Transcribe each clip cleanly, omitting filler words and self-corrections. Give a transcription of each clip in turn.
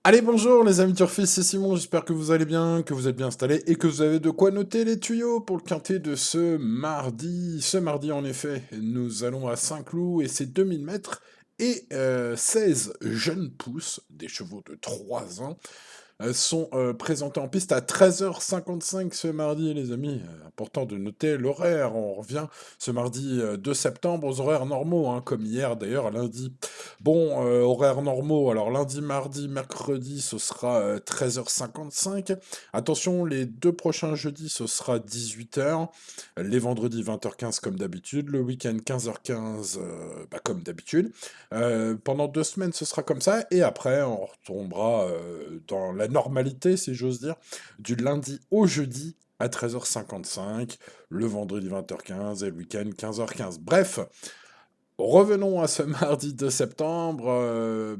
Allez, bonjour les amis turfistes, c'est Simon, j'espère que vous allez bien, que vous êtes bien installés et que vous avez de quoi noter les tuyaux pour le quintet de ce mardi. Ce mardi, en effet, nous allons à Saint-Cloud et c'est 2000 mètres et 16 jeunes pousses, des chevaux de 3 ans, sont présentés en piste à 13h55 ce mardi, les amis. Important de noter l'horaire. On revient ce mardi 2 septembre aux horaires normaux, hein, comme hier d'ailleurs, lundi. Bon, horaires normaux. Alors lundi, mardi, mercredi, ce sera 13h55. Attention, les deux prochains jeudis, ce sera 18h. Les vendredis, 20h15 comme d'habitude. Le week-end, 15h15 comme d'habitude. Pendant 2 semaines, ce sera comme ça. Et après, on retombera dans la normalité, si j'ose dire, du lundi au jeudi à 13h55, le vendredi 20h15 et le week-end 15h15. Bref, revenons à ce mardi 2 septembre,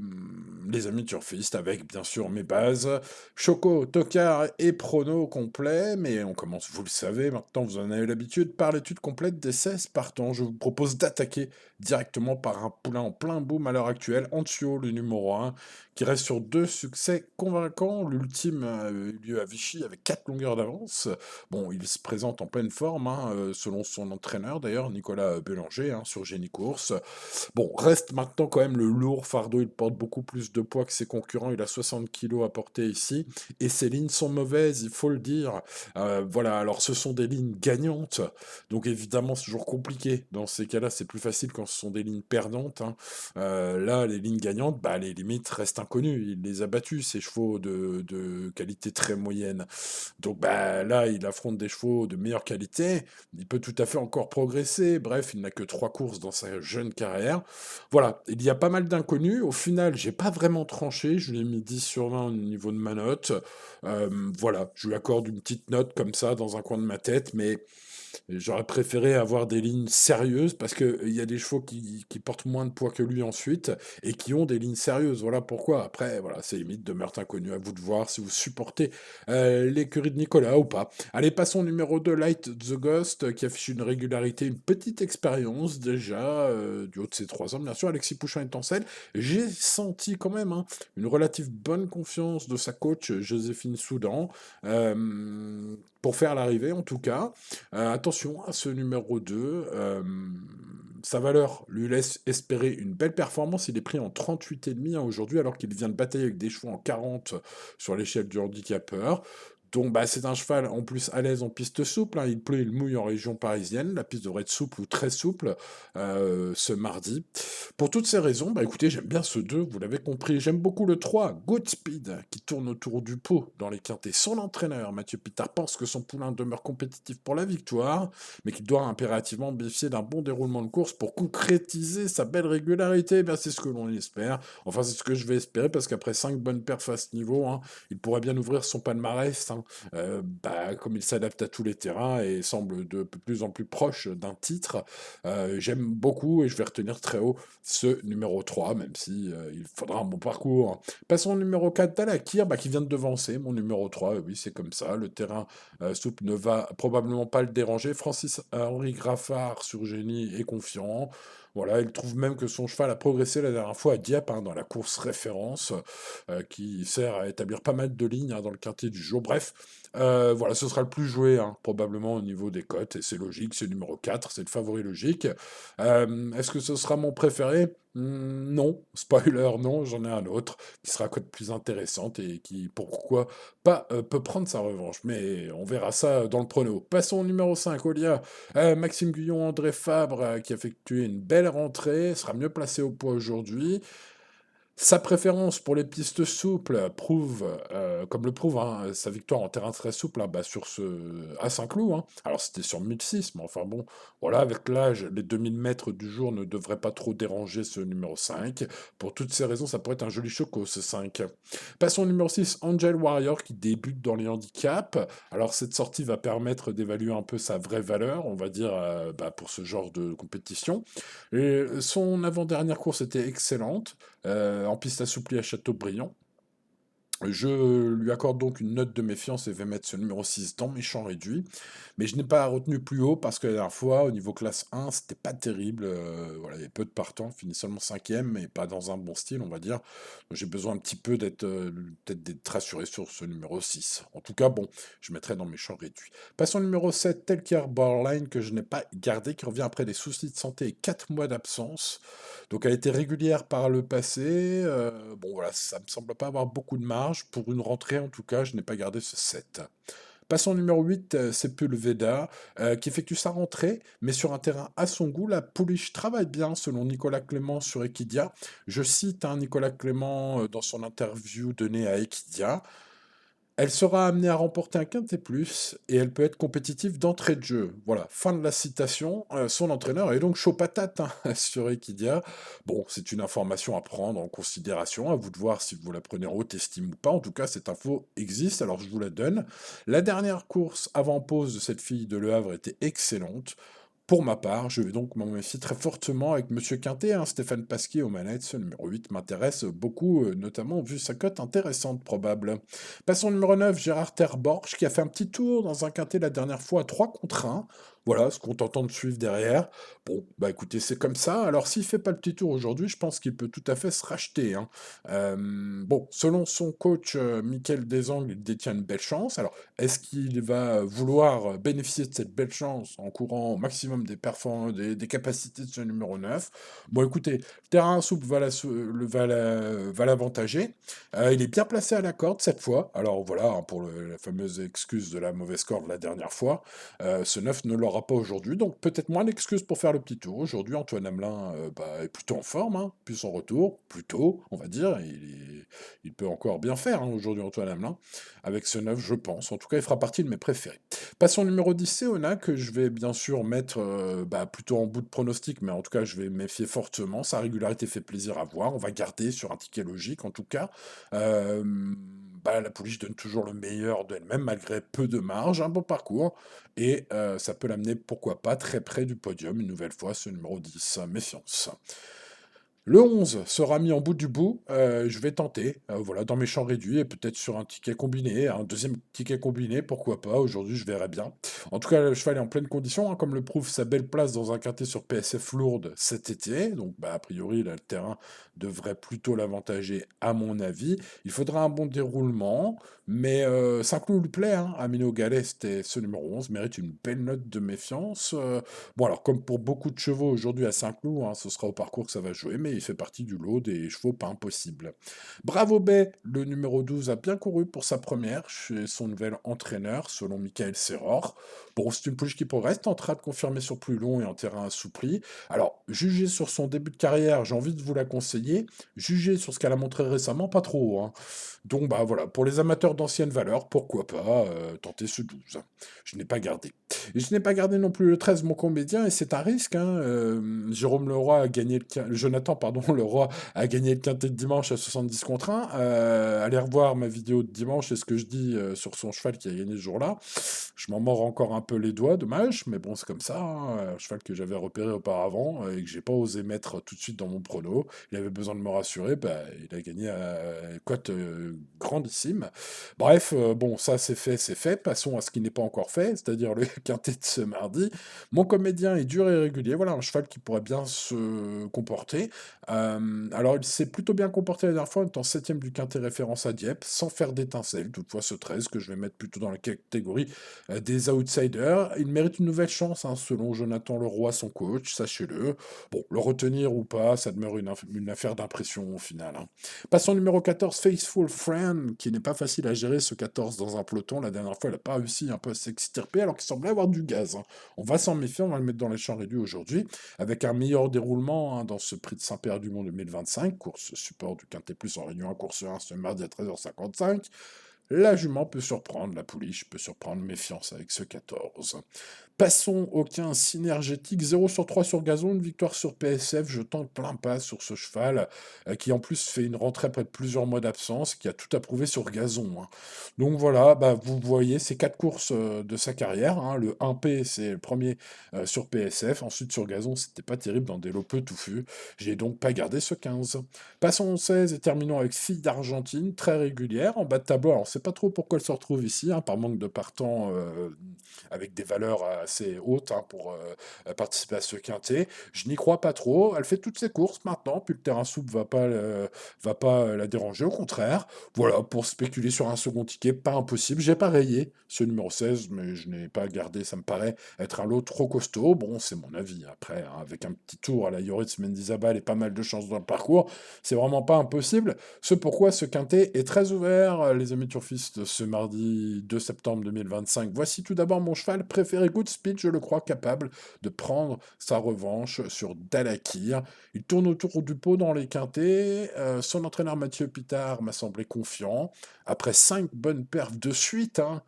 les amis turfistes, avec bien sûr mes bases, Choco, Tocard et prono complet, mais on commence, vous le savez, maintenant vous en avez l'habitude, par l'étude complète des 16 partants. Je vous propose d'attaquer directement par un poulain en plein boom à l'heure actuelle, Antio, le numéro 1, qui reste sur 2 succès convaincants. L'ultime a eu lieu à Vichy avec 4 longueurs d'avance. Bon, il se présente en pleine forme, hein, selon son entraîneur d'ailleurs, Nicolas Bélanger, hein, sur Génie Course. Bon, reste maintenant quand même le lourd fardeau, il porte beaucoup plus de poids que ses concurrents, il a 60 kilos à porter ici, et ses lignes sont mauvaises, il faut le dire. Voilà, alors ce sont des lignes gagnantes, donc évidemment c'est toujours compliqué. Dans ces cas-là, c'est plus facile quand ce sont des lignes perdantes, hein. Là, les lignes gagnantes, bah, les limites restent inconnues. Il les a battus, ces chevaux de qualité très moyenne. Donc bah, là, il affronte des chevaux de meilleure qualité. Il peut tout à fait encore progresser. Bref, il n'a que 3 courses dans sa jeune carrière. Voilà, il y a pas mal d'inconnus. Au final, j'ai pas vraiment tranché. Je lui ai mis 10 sur 20 au niveau de ma note. Voilà, je lui accorde une petite note comme ça dans un coin de ma tête, mais j'aurais préféré avoir des lignes sérieuses parce qu'il y a des chevaux qui portent moins de poids que lui ensuite et qui ont des lignes sérieuses. Voilà pourquoi. Après, voilà, c'est limite demeure inconnu. À vous de voir si vous supportez l'écurie de Nicolas ou pas. Allez, passons au numéro 2, Light the Ghost, qui affiche une régularité, une petite expérience déjà, du haut de ses 3 ans, bien sûr. Alexis Pouchin est en selle. J'ai senti quand même, hein, une relative bonne confiance de sa coach, Joséphine Soudan, pour faire l'arrivée en tout cas. Attention à ce numéro 2. Sa valeur lui laisse espérer une belle performance. Il est pris en 38,5 hein, aujourd'hui, alors qu'il vient de batailler avec des chevaux en 40 sur l'échelle du handicapeur. Donc bah, c'est un cheval en plus à l'aise en piste souple, hein. Il pleut, il mouille en région parisienne. La piste devrait être souple ou très souple ce mardi. Pour toutes ces raisons, bah écoutez, j'aime bien ce 2, vous l'avez compris. J'aime beaucoup le 3, Goodspeed, qui tourne autour du pot dans les quintés. Son entraîneur, Mathieu Pitard, pense que son poulain demeure compétitif pour la victoire, mais qu'il doit impérativement bénéficier d'un bon déroulement de course pour concrétiser sa belle régularité. Ben, c'est ce que l'on espère. Enfin, c'est ce que je vais espérer, parce qu'après 5 bonnes perfs à ce niveau, hein, il pourrait bien ouvrir son palmarès, hein, bah, comme il s'adapte à tous les terrains et semble de plus en plus proche d'un titre. J'aime beaucoup et je vais retenir très haut ce numéro 3, même si il faudra un bon parcours. Passons au numéro 4, Dalakir, bah, qui vient de devancer mon numéro 3. Oui, c'est comme ça. Le terrain souple ne va probablement pas le déranger. Francis-Henri Graffard sur Génie est confiant. Voilà, il trouve même que son cheval a progressé la dernière fois à Dieppe, hein, dans la course référence, qui sert à établir pas mal de lignes, hein, dans le quintet du jour. Bref, voilà, ce sera le plus joué, hein, probablement au niveau des cotes, et c'est logique, c'est le numéro 4, c'est le favori logique. Est-ce que ce sera mon préféré? Non, spoiler, non, j'en ai un autre qui sera cote plus intéressante et qui, pourquoi pas, peut prendre sa revanche. Mais on verra ça dans le prono. Passons au numéro 5, Olia. Maxime Guyon, André Fabre, qui a effectué une belle rentrée, sera mieux placé au poids aujourd'hui. Sa préférence pour les pistes souples prouve, comme le prouve, hein, sa victoire en terrain très souple, hein, bah, à Saint-Cloud, hein. Alors c'était sur 1006, mais enfin bon, voilà, avec l'âge, les 2000 mètres du jour ne devraient pas trop déranger ce numéro 5. Pour toutes ces raisons, ça pourrait être un joli choco, ce 5. Passons au numéro 6, Angel Warrior, qui débute dans les handicaps. Alors cette sortie va permettre d'évaluer un peu sa vraie valeur, on va dire, bah, pour ce genre de compétition. Et son avant-dernière course était excellente, en piste assouplie à Châteaubriand. Je lui accorde donc une note de méfiance et vais mettre ce numéro 6 dans mes champs réduits. Mais je n'ai pas retenu plus haut parce que la dernière fois, au niveau classe 1, c'était pas terrible. Voilà, il y avait peu de partants, finit seulement cinquième, mais pas dans un bon style, on va dire. Donc j'ai besoin un petit peu d'être peut-être d'être rassuré sur ce numéro 6. En tout cas, bon, je mettrai dans mes champs réduits. Passons au numéro 7, Telker Borderline, que je n'ai pas gardé, qui revient après des soucis de santé et 4 mois d'absence. Donc elle était régulière par le passé. Bon voilà, ça me semble pas avoir beaucoup de marge. Pour une rentrée en tout cas, je n'ai pas gardé ce 7. Passons au numéro 8, Sepulveda, qui effectue sa rentrée, mais sur un terrain à son goût. La pouliche travaille bien, selon Nicolas Clément sur Equidia. Je cite Nicolas Clément dans son interview donnée à Equidia. Elle sera amenée à remporter un quintet plus et elle peut être compétitive d'entrée de jeu. Voilà, fin de la citation. Son entraîneur est donc chaud patate sur Equidia. Bon, c'est une information à prendre en considération. À vous de voir si vous la prenez en haute estime ou pas. En tout cas, cette info existe, alors je vous la donne. La dernière course avant pause de cette fille de Le Havre était excellente. Pour ma part, je vais donc m'en méfier très fortement avec Monsieur Quintet, Stéphane Pasquier aux manettes. Ce numéro 8 m'intéresse beaucoup, notamment vu sa cote intéressante probable. Passons au numéro 9, Gérard Terborch, qui a fait un petit tour dans un Quintet la dernière fois à 3 contre 1. Voilà, ce qu'on t'entend de suivre derrière. Bon, bah écoutez, c'est comme ça. Alors s'il fait pas le petit tour aujourd'hui, je pense qu'il peut tout à fait se racheter. Bon, selon son coach, Mickaël Desangles, il détient une belle chance. Alors, est-ce qu'il va vouloir bénéficier de cette belle chance en courant au maximum des performances, des capacités de ce numéro 9? Bon, écoutez, le terrain souple va l'avantager. Il est bien placé à la corde cette fois. Alors voilà, pour la fameuse excuse de la mauvaise corde la dernière fois. Ce 9 ne l'aura pas aujourd'hui, donc peut-être moins d'excuses pour faire le petit tour. Aujourd'hui, Antoine Hamelin est plutôt en forme, puis son retour, plutôt, on va dire. Il peut encore bien faire aujourd'hui, Antoine Hamelin avec ce 9, je pense. En tout cas, il fera partie de mes préférés. Passons au numéro 10, Seona, que je vais bien sûr mettre plutôt en bout de pronostic, mais en tout cas, je vais me méfier fortement. Sa régularité fait plaisir à voir. On va garder sur un ticket logique, en tout cas. Euh, la pouliche donne toujours le meilleur d'elle-même, malgré peu de marge, un bon parcours. Et ça peut l'amener, pourquoi pas, très près du podium, une nouvelle fois, ce numéro 10. Méfiance. Le 11 sera mis en bout du bout. Je vais tenter, voilà, dans mes champs réduits et peut-être sur un ticket combiné, un deuxième ticket combiné, pourquoi pas. Aujourd'hui, je verrai bien. En tout cas, le cheval est en pleine condition, comme le prouve sa belle place dans un quintet sur PSF Lourdes cet été. Donc, a priori, là, le terrain devrait plutôt l'avantager, à mon avis. Il faudra un bon déroulement, mais Saint-Cloud lui plaît. Amino Gallet, c'était ce numéro 11, mérite une belle note de méfiance. Bon, alors, comme pour beaucoup de chevaux aujourd'hui à Saint-Cloud, ce sera au parcours que ça va jouer, mais il fait partie du lot des chevaux pas impossibles. Bravo Bay, le numéro 12, a bien couru pour sa première chez son nouvel entraîneur, selon Michael Serror. Bon, c'est une pouliche qui progresse, tentera de confirmer sur plus long et en terrain assoupli. Alors, juger sur son début de carrière, j'ai envie de vous la conseiller. Juger sur ce qu'elle a montré récemment, pas trop. Donc, voilà, pour les amateurs d'anciennes valeurs, pourquoi pas tenter ce 12. Je n'ai pas gardé. Et je n'ai pas gardé non plus le 13, mon comédien, et c'est un risque. Jérôme Leroy a gagné Jonathan, pardon, Leroy a gagné le quintet de dimanche à 70 contre 1. Allez revoir ma vidéo de dimanche et ce que je dis sur son cheval qui a gagné ce jour-là. Je m'en mords encore un peu les doigts, dommage, mais bon, c'est comme ça. Un cheval que j'avais repéré auparavant et que j'ai pas osé mettre tout de suite dans mon prono. Il avait besoin de me rassurer, il a gagné à cote grandissime. Bref, bon, ça c'est fait, c'est fait. Passons à ce qui n'est pas encore fait, c'est-à-dire le quintet de ce mardi. Mon comédien est dur et régulier. Voilà un cheval qui pourrait bien se comporter. Alors, il s'est plutôt bien comporté la dernière fois, en étant 7ème du quintet référence à Dieppe, sans faire d'étincelle. Toutefois, ce 13, que je vais mettre plutôt dans la catégorie des outsiders, il mérite une nouvelle chance, selon Jonathan Leroy, son coach, sachez-le. Bon, le retenir ou pas, ça demeure une affaire d'impression au final. Passons au numéro 14, Faithful Friend, qui n'est pas facile à gérer ce 14 dans un peloton. La dernière fois, il n'a pas réussi un peu à s'extirper, alors qu'il semblait avoir du gaz. On va s'en méfier, on va le mettre dans les champs réduits aujourd'hui, avec un meilleur déroulement dans ce prix de Saint-Pér-du-Mont 2025, course support du Quintet Plus en Réunion 1, course 1, ce mardi à 13h55. La jument peut surprendre, la pouliche peut surprendre, méfiance avec ce 14. Passons au 15 synergétique, 0 sur 3 sur gazon, une victoire sur PSF, je tente plein pas sur ce cheval, qui en plus fait une rentrée après plusieurs mois d'absence, qui a tout approuvé sur gazon, hein. Donc voilà, bah, vous voyez ces 4 courses de sa carrière, hein. Le 1P, c'est le premier sur PSF, ensuite sur gazon, c'était pas terrible dans des lots peu touffus, j'ai donc pas gardé ce 15. Passons au 16 et terminons avec Fille d'Argentine, très régulière, en bas de tableau, alors on sait pas trop pourquoi elle se retrouve ici, hein, par manque de partants avec des valeurs assez hautes, hein, pour participer à ce quintet. Je n'y crois pas trop. Elle fait toutes ses courses maintenant, puis le terrain souple va pas la déranger. Au contraire, voilà, pour spéculer sur un second ticket, pas impossible. J'ai pas rayé ce numéro 16, mais je n'ai pas gardé. Ça me paraît être un lot trop costaud. Bon, c'est mon avis. Après, hein, avec un petit tour à la Yoritz Mendizabal et pas mal de chances dans le parcours, c'est vraiment pas impossible. Ce pourquoi ce quintet est très ouvert, les amis turfistes, ce mardi 2 septembre 2025. Voici tout d'abord mon cheval préféré, Goodspeed, je le crois capable de prendre sa revanche sur Dalakir. Il tourne autour du pot dans les quintets. Son entraîneur Mathieu Pitard m'a semblé confiant. Après 5 bonnes perfs de suite, hein,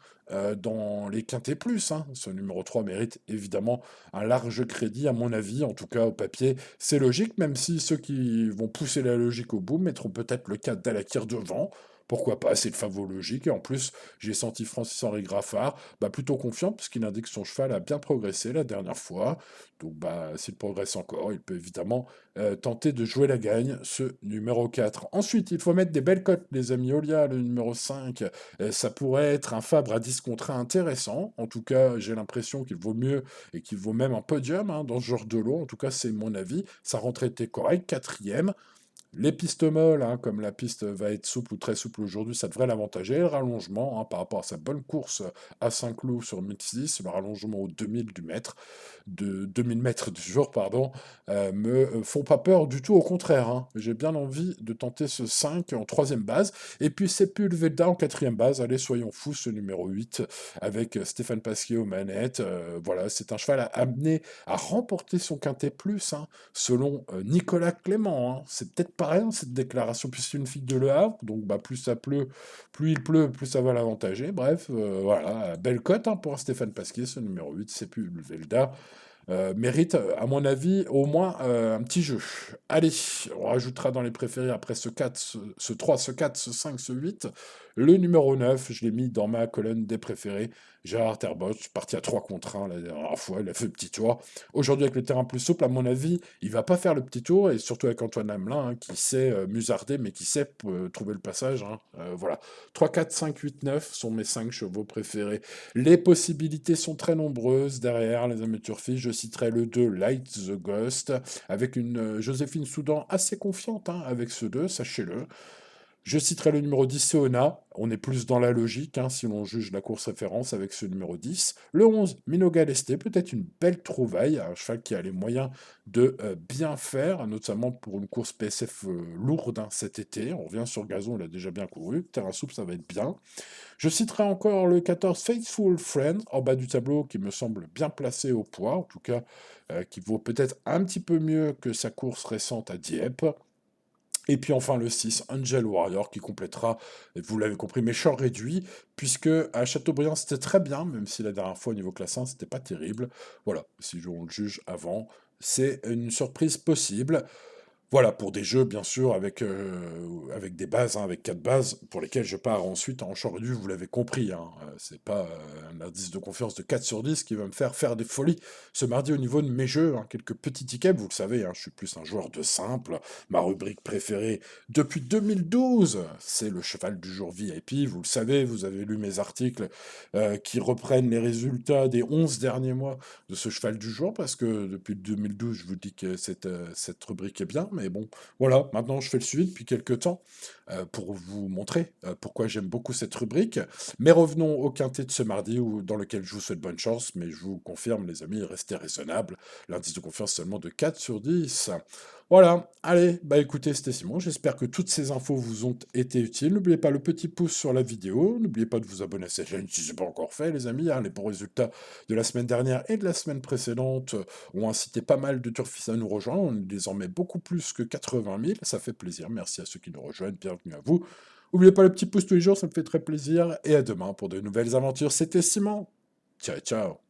dans les quintets plus, hein. Ce numéro 3 mérite évidemment un large crédit, à mon avis, en tout cas au papier. C'est logique, même si ceux qui vont pousser la logique au bout mettront peut-être le cas d'Alakir devant. Pourquoi pas, c'est le favori logique. Et en plus, j'ai senti Francis-Henri Graffard bah, plutôt confiant, puisqu'il indique que son cheval a bien progressé la dernière fois. Donc, bah, s'il progresse encore, il peut évidemment tenter de jouer la gagne, ce numéro 4. Ensuite, il faut mettre des belles cotes, les amis. Olia, le numéro 5, ça pourrait être un Fabre à 10 contre 1 intéressant. En tout cas, j'ai l'impression qu'il vaut mieux et qu'il vaut même un podium, hein, dans ce genre de lot. En tout cas, c'est mon avis. Sa rentrée était correcte, quatrième. Les pistes molles, hein, comme la piste va être souple ou très souple aujourd'hui, ça devrait l'avantager. Le rallongement, hein, par rapport à sa bonne course à Saint-Cloud sur 1006, le rallongement aux 2000 du mètre, de 2000 mètres du jour, pardon, me font pas peur du tout, au contraire, hein. J'ai bien envie de tenter ce 5 en troisième base. Et puis Sepulveda en quatrième base. Allez, soyons fous, ce numéro 8, avec Stéphane Pasquier aux manettes. Voilà, c'est un cheval à amener à remporter son quintet plus, hein, selon Nicolas Clément, hein. C'est peut-être pareil, hein, cette déclaration, puis c'est une fille de Le Havre, donc bah, plus ça pleut, plus il pleut, plus ça va l'avantager. Bref, voilà, belle cote, hein, pour un Stéphane Pasquier, ce numéro 8, c'est plus le Velda. Mérite, à mon avis, au moins un petit jeu. Allez, on rajoutera dans les préférés après ce 4, ce 3, ce 4, ce 5, ce 8. Le numéro 9, je l'ai mis dans ma colonne des préférés. Gérard Terbosch, parti à 3 contre 1 la dernière fois, il a fait le petit tour. Aujourd'hui, avec le terrain plus souple, à mon avis, il va pas faire le petit tour, et surtout avec Antoine Hamelin, hein, qui sait musarder, mais qui sait trouver le passage, hein. Voilà. 3, 4, 5, 8, 9 sont mes 5 chevaux préférés. Les possibilités sont très nombreuses derrière les amis turfistes. Je citerai le 2, Light the Ghost, avec une Joséphine Soudan assez confiante, hein, avec ce 2, sachez-le. Je citerai le numéro 10, Seona. On est plus dans la logique, hein, si l'on juge la course référence avec ce numéro 10. Le 11, Minoga Lesté, peut-être une belle trouvaille, un cheval qui a les moyens de bien faire, notamment pour une course PSF lourde, hein, cet été. On revient sur gazon, il a déjà bien couru. Terrain souple, ça va être bien. Je citerai encore le 14, Faithful Friend, en bas du tableau, qui me semble bien placé au poids, en tout cas, qui vaut peut-être un petit peu mieux que sa course récente à Dieppe. Et puis enfin le 6, Angel Warrior, qui complétera, et vous l'avez compris, mes champs réduits, puisque à Châteaubriand c'était très bien, même si la dernière fois au niveau classant c'était pas terrible. Voilà, si on le juge avant, c'est une surprise possible. Voilà, pour des jeux, bien sûr, avec des bases, hein, avec 4 bases, pour lesquelles je pars ensuite en champ réduit, vous l'avez compris, hein. C'est pas un indice de confiance de 4 sur 10 qui va me faire des folies ce mardi au niveau de mes jeux, hein. Quelques petits tickets, vous le savez, hein, je suis plus un joueur de simple. Ma rubrique préférée depuis 2012, c'est le cheval du jour VIP. Vous le savez, vous avez lu mes articles qui reprennent les résultats des 11 derniers mois de ce cheval du jour, parce que depuis 2012, je vous dis que cette rubrique est bien, mais bon, voilà, maintenant je fais le suivi depuis quelques temps pour vous montrer pourquoi j'aime beaucoup cette rubrique. Mais revenons au quintet de ce mardi, dans lequel je vous souhaite bonne chance, mais je vous confirme, les amis, restez raisonnables. L'indice de confiance seulement de 4 sur 10. Voilà, allez, bah écoutez, c'était Simon, j'espère que toutes ces infos vous ont été utiles. N'oubliez pas le petit pouce sur la vidéo, n'oubliez pas de vous abonner à cette chaîne si ce n'est pas encore fait, les amis, hein. Les bons résultats de la semaine dernière et de la semaine précédente ont incité pas mal de turfistes à nous rejoindre. On est désormais beaucoup plus que 80 000. Ça fait plaisir. Merci à ceux qui nous rejoignent. Bienvenue à vous. N'oubliez pas le petit pouce tous les jours, ça me fait très plaisir. Et à demain pour de nouvelles aventures. C'était Simon. Ciao, ciao.